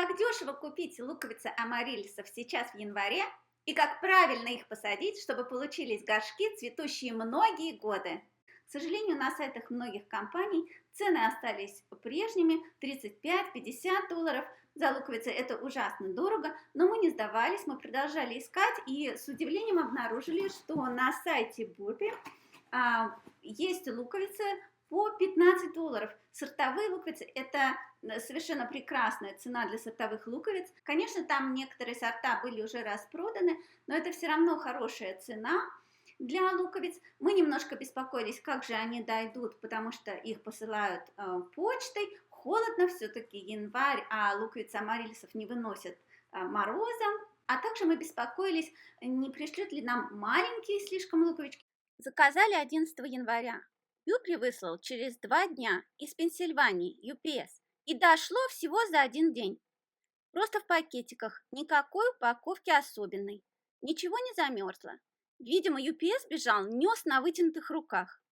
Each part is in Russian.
Как дешево купить луковицы амарилисов сейчас в январе и как правильно их посадить, чтобы получились горшки, цветущие многие годы. К сожалению, на сайтах многих компаний цены остались прежними, 35-50 долларов за луковицы. Это ужасно дорого, но мы не сдавались, мы продолжали искать и с удивлением обнаружили, что на сайте Бурпи есть луковицы по 15 долларов. Сортовые луковицы – это совершенно прекрасная цена для сортовых луковиц. Конечно, там некоторые сорта были уже распроданы, но это все равно хорошая цена для луковиц. Мы немножко беспокоились, как же они дойдут, потому что их посылают почтой. Холодно, все-таки январь, а луковицы амарилисов не выносят морозом. А также мы беспокоились, не пришлют ли нам маленькие слишком луковички. Заказали 11 января. Юпри выслал через 2 дня из Пенсильвании, UPS, и дошло всего за 1 день. Просто в пакетиках, никакой упаковки особенной, ничего не замерзло. Видимо, UPS бежал, нес на вытянутых руках.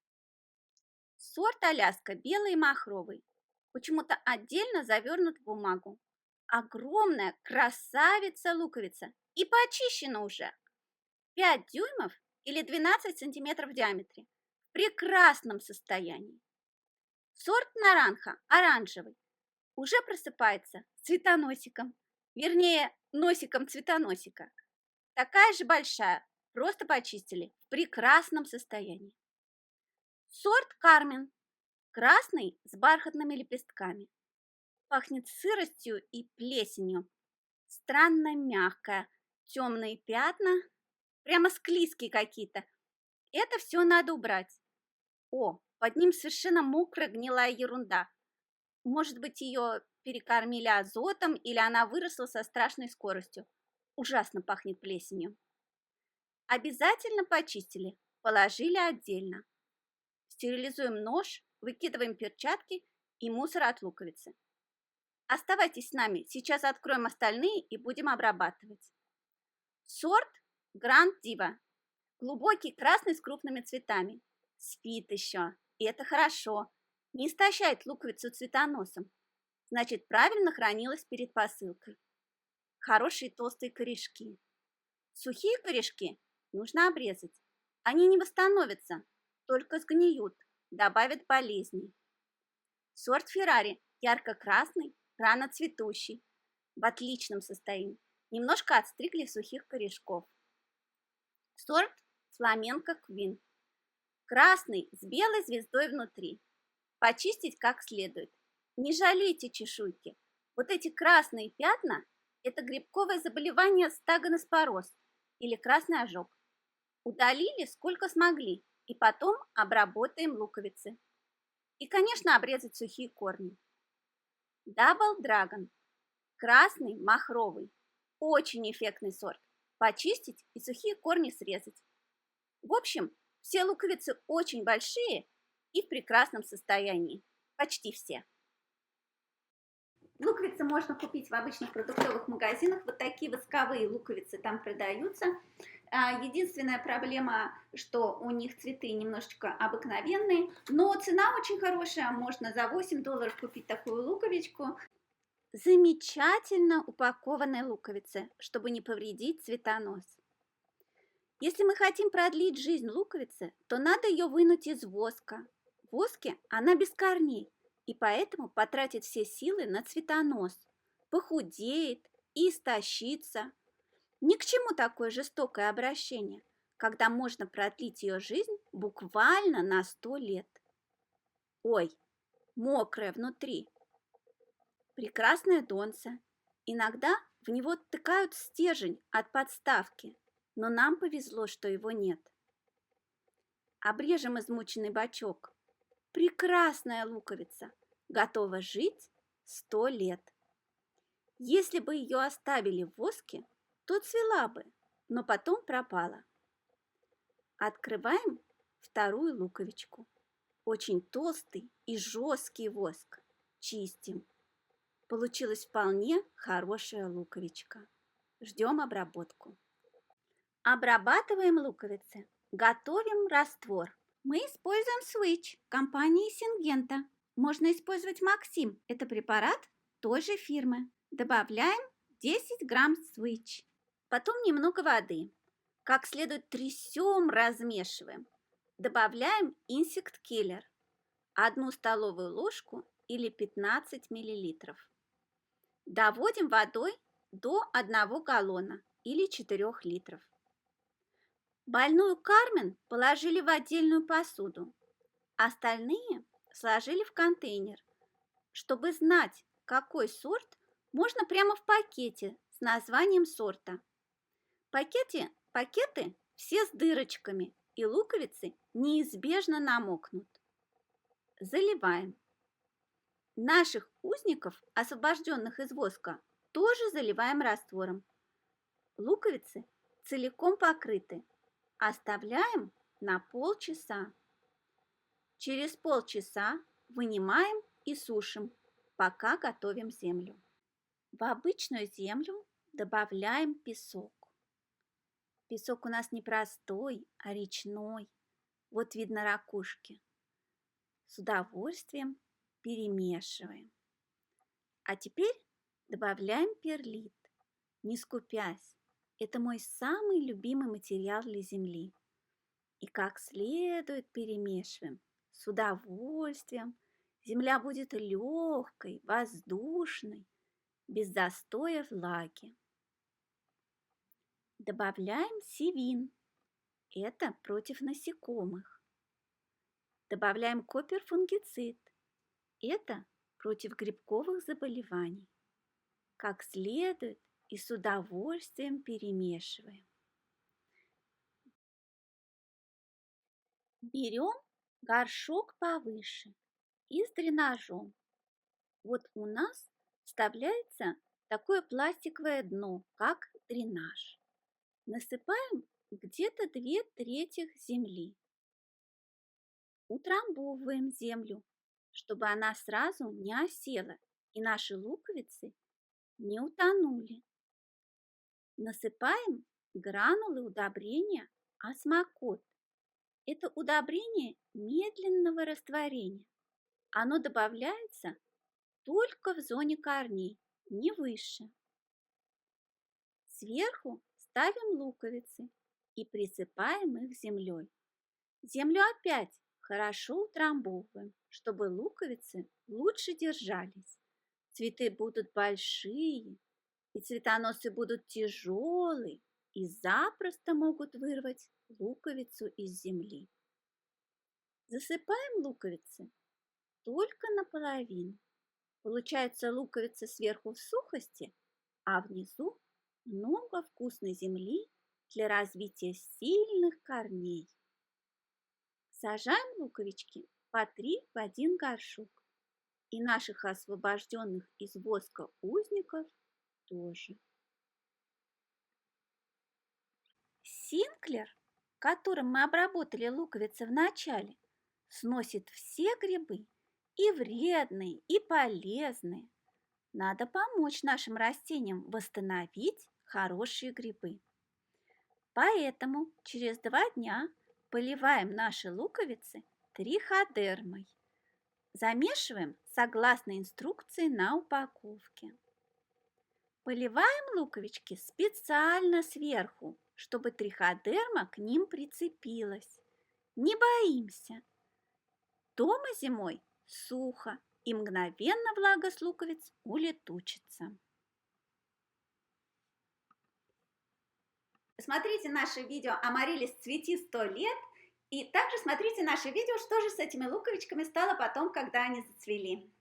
Сорт Аляска, белый и махровый, почему-то отдельно завернут в бумагу. Огромная красавица-луковица и почищена уже. 5 дюймов или 12 сантиметров в диаметре. В прекрасном состоянии. Сорт наранха, оранжевый, уже просыпается цветоносиком, вернее, носиком цветоносика. Такая же большая, просто почистили, в прекрасном состоянии. Сорт Кармен, красный с бархатными лепестками. Пахнет сыростью и плесенью. Странно мягкая, темные пятна, прямо склизкие какие-то. Это все надо убрать. О, под ним совершенно мокрая гнилая ерунда. Может быть, ее перекормили азотом или она выросла со страшной скоростью. Ужасно пахнет плесенью. Обязательно почистили, положили отдельно. Стерилизуем нож, выкидываем перчатки и мусор от луковицы. Оставайтесь с нами, сейчас откроем остальные и будем обрабатывать. Сорт Гранд Дива. Глубокий красный с крупными цветами. Спит еще, и это хорошо. Не истощает луковицу цветоносом. Значит, правильно хранилась перед посылкой. Хорошие толстые корешки. Сухие корешки нужно обрезать. Они не восстановятся, только сгниют, добавят болезней. Сорт Феррари ярко-красный, рано цветущий, в отличном состоянии. Немножко отстригли сухих корешков. Сорт Фламенко Квин. Красный с белой звездой внутри. Почистить как следует. Не жалейте чешуйки. Вот эти красные пятна – это грибковое заболевание стагоноспороз или красный ожог. Удалили сколько смогли и потом обработаем луковицы. И, конечно, обрезать сухие корни. Дабл Драгон. Красный, махровый. Очень эффектный сорт. Почистить и сухие корни срезать. В общем, все луковицы очень большие и в прекрасном состоянии. Почти все. Луковицы можно купить в обычных продуктовых магазинах. Вот такие восковые луковицы там продаются. Единственная проблема, что у них цветы немножечко обыкновенные, но цена очень хорошая. Можно за 8 долларов купить такую луковичку. Замечательно упакованные луковицы, чтобы не повредить цветонос. Если мы хотим продлить жизнь луковицы, то надо ее вынуть из воска. В воске она без корней, и поэтому потратит все силы на цветонос, похудеет и истощится. Ни к чему такое жестокое обращение, когда можно продлить ее жизнь буквально на 100 лет. Ой, мокрая внутри. Прекрасное донце. Иногда в него тыкают стержень от подставки, но нам повезло, что его нет. Обрежем измученный бачок. Прекрасная луковица, готова жить 100 лет. Если бы ее оставили в воске, то цвела бы, но потом пропала. Открываем вторую луковичку. Очень толстый и жесткий воск. Чистим. Получилась вполне хорошая луковичка. Ждем обработку. Обрабатываем луковицы. Готовим раствор. Мы используем Switch компании Сингента. Можно использовать Максим. Это препарат той же фирмы. Добавляем 10 грамм свыч. Потом немного воды. Как следует трясем, размешиваем. Добавляем инсект киллер. 1 столовую ложку или 15 миллилитров. Доводим водой до 1 галлона или 4 литров. Больную кармен положили в отдельную посуду. Остальные сложили в контейнер. Чтобы знать, какой сорт, можно прямо в пакете с названием сорта. Пакеты все с дырочками, и луковицы неизбежно намокнут. Заливаем. Наших узников, освобожденных из воска, тоже заливаем раствором. Луковицы целиком покрыты. Оставляем на полчаса. Через полчаса вынимаем и сушим, пока готовим землю. В обычную землю добавляем песок. Песок у нас не простой, а речной. Вот видно ракушки. С удовольствием перемешиваем. А теперь добавляем перлит, не скупясь. Это мой самый любимый материал для земли. И как следует перемешиваем. С удовольствием. Земля будет легкой, воздушной, без застоя влаги. Добавляем сивин. Это против насекомых. Добавляем коперфунгицид. Это против грибковых заболеваний. Как следует и с удовольствием перемешиваем. Берем горшок повыше и с дренажом. Вот у нас вставляется такое пластиковое дно, как дренаж. Насыпаем где-то 2/3 земли. Утрамбовываем землю, чтобы она сразу не осела и наши луковицы не утонули. Насыпаем гранулы удобрения осмокот. Это удобрение медленного растворения. Оно добавляется только в зоне корней, не выше. Сверху ставим луковицы и присыпаем их землей. Землю опять хорошо утрамбовываем, чтобы луковицы лучше держались. Цветы будут большие, и цветоносы будут тяжелые и запросто могут вырвать луковицу из земли. Засыпаем луковицы только наполовину. Получается луковица сверху в сухости, а внизу много вкусной земли для развития сильных корней. Сажаем луковички по 3 в 1 горшок. И наших освобожденных из воска узников тоже. Синклер, которым мы обработали луковицы в начале, сносит все грибы, и вредные, и полезные. Надо помочь нашим растениям восстановить хорошие грибы. Поэтому через 2 дня поливаем наши луковицы триходермой. Замешиваем согласно инструкции на упаковке. Поливаем луковички специально сверху, чтобы триходерма к ним прицепилась. Не боимся. Дома зимой сухо, и мгновенно влага с луковиц улетучится. Смотрите наше видео «Амарилис, цвети 100 лет». И также смотрите наше видео, что же с этими луковичками стало потом, когда они зацвели.